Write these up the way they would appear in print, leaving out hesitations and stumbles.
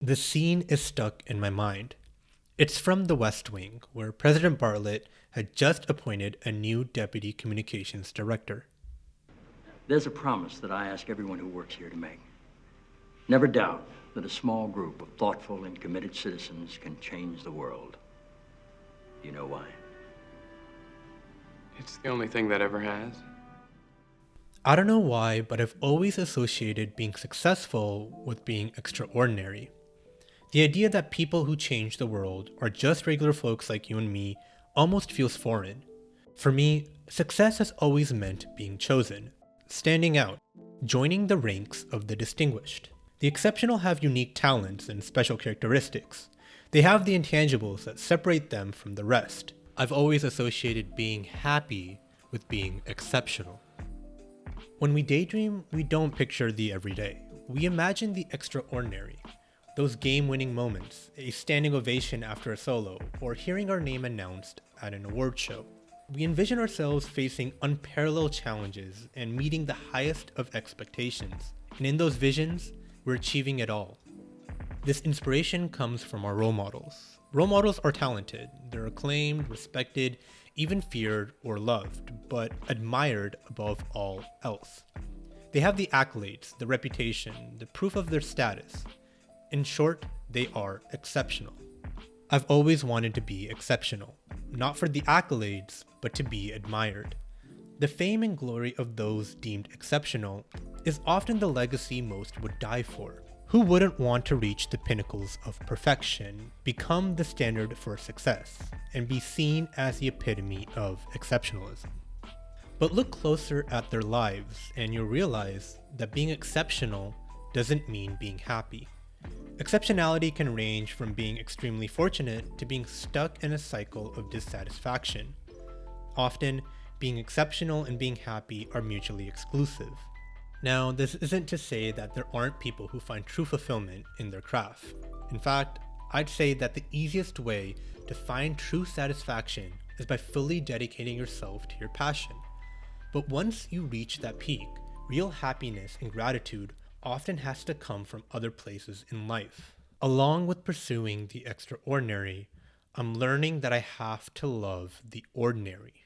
The scene is stuck in my mind. It's from The West Wing, where President Bartlett had just appointed a new deputy communications director. There's a promise that I ask everyone who works here to make. Never doubt that a small group of thoughtful and committed citizens can change the world. You know why? It's the only thing that ever has. I don't know why, but I've always associated being successful with being extraordinary. The idea that people who change the world are just regular folks like you and me almost feels foreign. For me, success has always meant being chosen, standing out, joining the ranks of the distinguished. The exceptional have unique talents and special characteristics. They have the intangibles that separate them from the rest. I've always associated being happy with being exceptional. When we daydream, we don't picture the everyday. We imagine the extraordinary. Those game-winning moments, a standing ovation after a solo, or hearing our name announced at an award show. We envision ourselves facing unparalleled challenges and meeting the highest of expectations. And in those visions, we're achieving it all. This inspiration comes from our role models. Role models are talented. They're acclaimed, respected, even feared or loved, but admired above all else. They have the accolades, the reputation, the proof of their status. In short, they are exceptional. I've always wanted to be exceptional, not for the accolades, but to be admired. The fame and glory of those deemed exceptional is often the legacy most would die for. Who wouldn't want to reach the pinnacles of perfection, become the standard for success, and be seen as the epitome of exceptionalism? But look closer at their lives and you'll realize that being exceptional doesn't mean being happy. Exceptionality can range from being extremely fortunate to being stuck in a cycle of dissatisfaction. Often, being exceptional and being happy are mutually exclusive. Now, this isn't to say that there aren't people who find true fulfillment in their craft. In fact, I'd say that the easiest way to find true satisfaction is by fully dedicating yourself to your passion. But once you reach that peak, real happiness and gratitude often has to come from other places in life. Along with pursuing the extraordinary, I'm learning that I have to love the ordinary.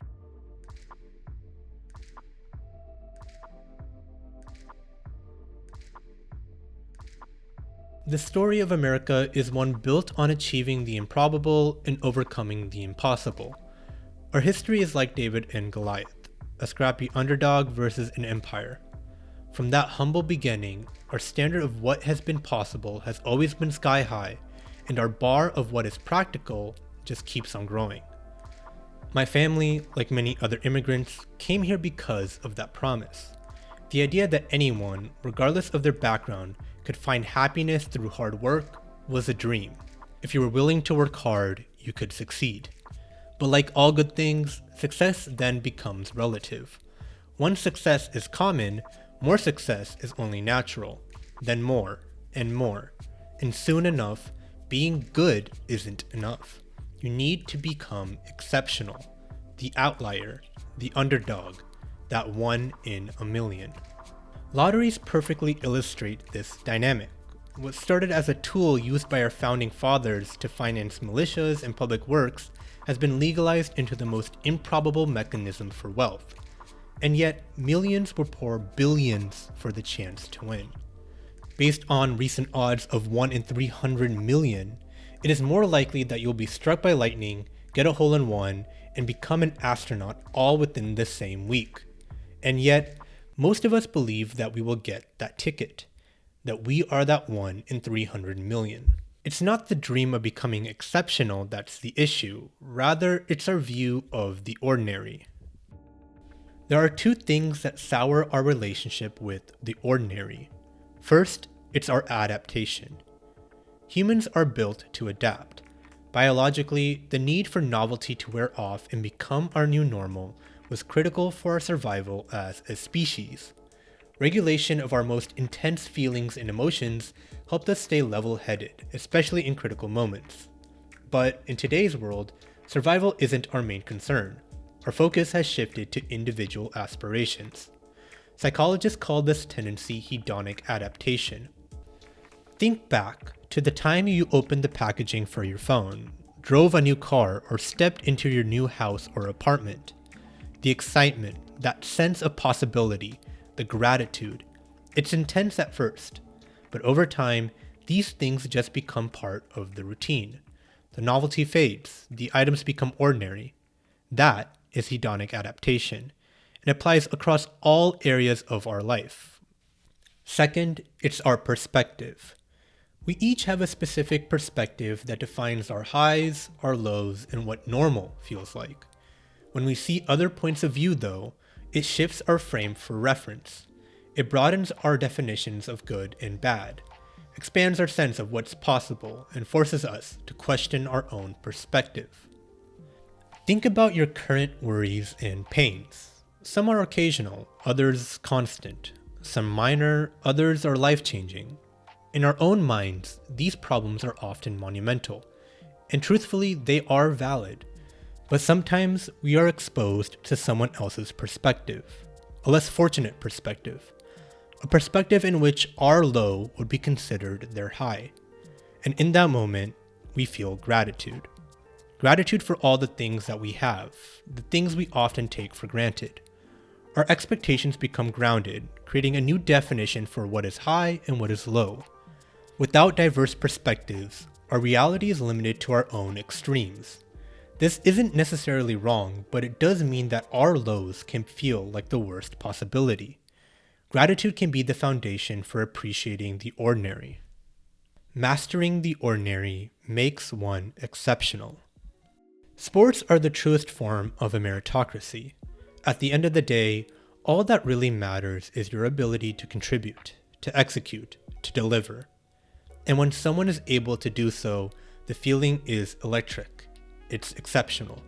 The story of America is one built on achieving the improbable and overcoming the impossible. Our history is like David and Goliath, a scrappy underdog versus an empire. From that humble beginning, our standard of what has been possible has always been sky high, and our bar of what is practical just keeps on growing. My family, like many other immigrants, came here because of that promise. The idea that anyone, regardless of their background, could find happiness through hard work was a dream. If you were willing to work hard, you could succeed. But like all good things, success then becomes relative. Once success is common, more success is only natural, then more, and soon enough, being good isn't enough. You need to become exceptional, the outlier, the underdog, that one in a million. Lotteries perfectly illustrate this dynamic. What started as a tool used by our founding fathers to finance militias and public works has been legalized into the most improbable mechanism for wealth. And yet, millions will pour billions for the chance to win. Based on recent odds of 1 in 300 million, it is more likely that you'll be struck by lightning, get a hole-in-one, and become an astronaut all within the same week. And yet, most of us believe that we will get that ticket, that we are that 1 in 300 million. It's not the dream of becoming exceptional that's the issue, rather it's our view of the ordinary. There are two things that sour our relationship with the ordinary. First, it's our adaptation. Humans are built to adapt. Biologically, the need for novelty to wear off and become our new normal was critical for our survival as a species. Regulation of our most intense feelings and emotions helped us stay level-headed, especially in critical moments. But in today's world, survival isn't our main concern. Our focus has shifted to individual aspirations. Psychologists call this tendency hedonic adaptation. Think back to the time you opened the packaging for your phone, drove a new car, or stepped into your new house or apartment. The excitement, that sense of possibility, the gratitude, it's intense at first, but over time, these things just become part of the routine. The novelty fades, the items become ordinary. That is hedonic adaptation, and applies across all areas of our life. Second, it's our perspective. We each have a specific perspective that defines our highs, our lows, and what normal feels like. When we see other points of view, though, it shifts our frame for reference. It broadens our definitions of good and bad, expands our sense of what's possible, and forces us to question our own perspective. Think about your current worries and pains. Some are occasional, others constant. Some minor, others are life-changing. In our own minds, these problems are often monumental, and truthfully, they are valid. But sometimes we are exposed to someone else's perspective, a less fortunate perspective, a perspective in which our low would be considered their high. And in that moment, we feel gratitude. Gratitude for all the things that we have, the things we often take for granted. Our expectations become grounded, creating a new definition for what is high and what is low. Without diverse perspectives, our reality is limited to our own extremes. This isn't necessarily wrong, but it does mean that our lows can feel like the worst possibility. Gratitude can be the foundation for appreciating the ordinary. Mastering the ordinary makes one exceptional. Sports are the truest form of a meritocracy. At the end of the day, all that really matters is your ability to contribute, to execute, to deliver. And when someone is able to do so, the feeling is electric. It's exceptional.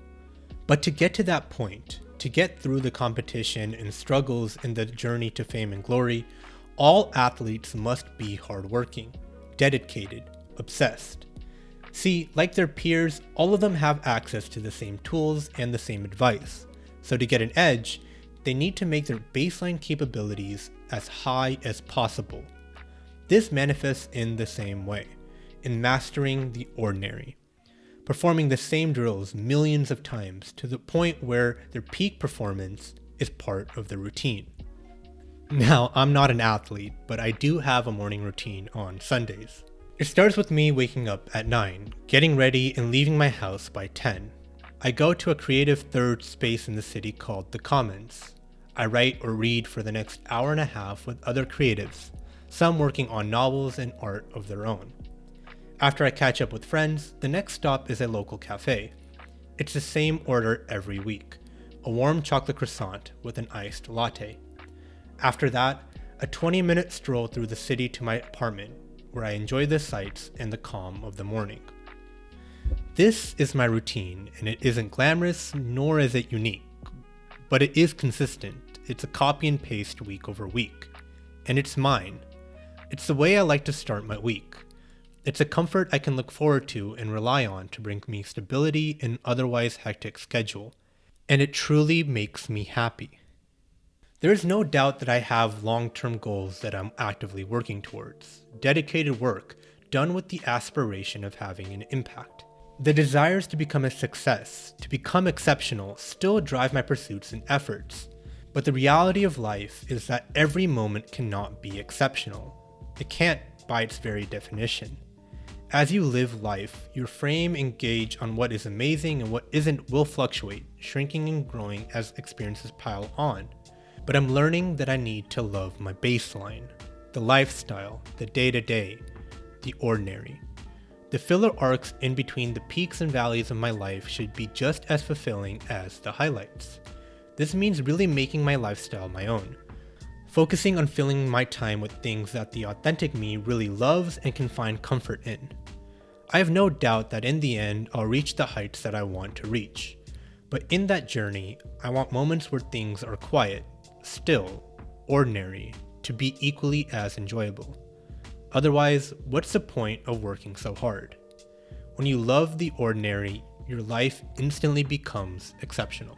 But to get to that point, to get through the competition and struggles in the journey to fame and glory, all athletes must be hardworking, dedicated, obsessed. See, like their peers, all of them have access to the same tools and the same advice. So to get an edge, they need to make their baseline capabilities as high as possible. This manifests in the same way, in mastering the ordinary, performing the same drills millions of times to the point where their peak performance is part of the routine. Now, I'm not an athlete, but I do have a morning routine on Sundays. It starts with me waking up at 9, getting ready and leaving my house by 10. I go to a creative third space in the city called The Commons. I write or read for the next hour and a half with other creatives, some working on novels and art of their own. After I catch up with friends, the next stop is a local cafe. It's the same order every week, a warm chocolate croissant with an iced latte. After that, a 20-minute stroll through the city to my apartment, where I enjoy the sights and the calm of the morning. This is my routine, and it isn't glamorous, nor is it unique, but it is consistent. It's a copy and paste week over week, and it's mine. It's the way I like to start my week. It's a comfort I can look forward to and rely on to bring me stability in an otherwise hectic schedule, and it truly makes me happy. There is no doubt that I have long-term goals that I'm actively working towards, dedicated work done with the aspiration of having an impact. The desires to become a success, to become exceptional, still drive my pursuits and efforts. But the reality of life is that every moment cannot be exceptional. It can't by its very definition. As you live life, your frame and gauge on what is amazing and what isn't will fluctuate, shrinking and growing as experiences pile on. But I'm learning that I need to love my baseline, the lifestyle, the day-to-day, the ordinary. The filler arcs in between the peaks and valleys of my life should be just as fulfilling as the highlights. This means really making my lifestyle my own, focusing on filling my time with things that the authentic me really loves and can find comfort in. I have no doubt that in the end, I'll reach the heights that I want to reach. But in that journey, I want moments where things are quiet, still, ordinary, to be equally as enjoyable. Otherwise, what's the point of working so hard? When you love the ordinary, your life instantly becomes exceptional.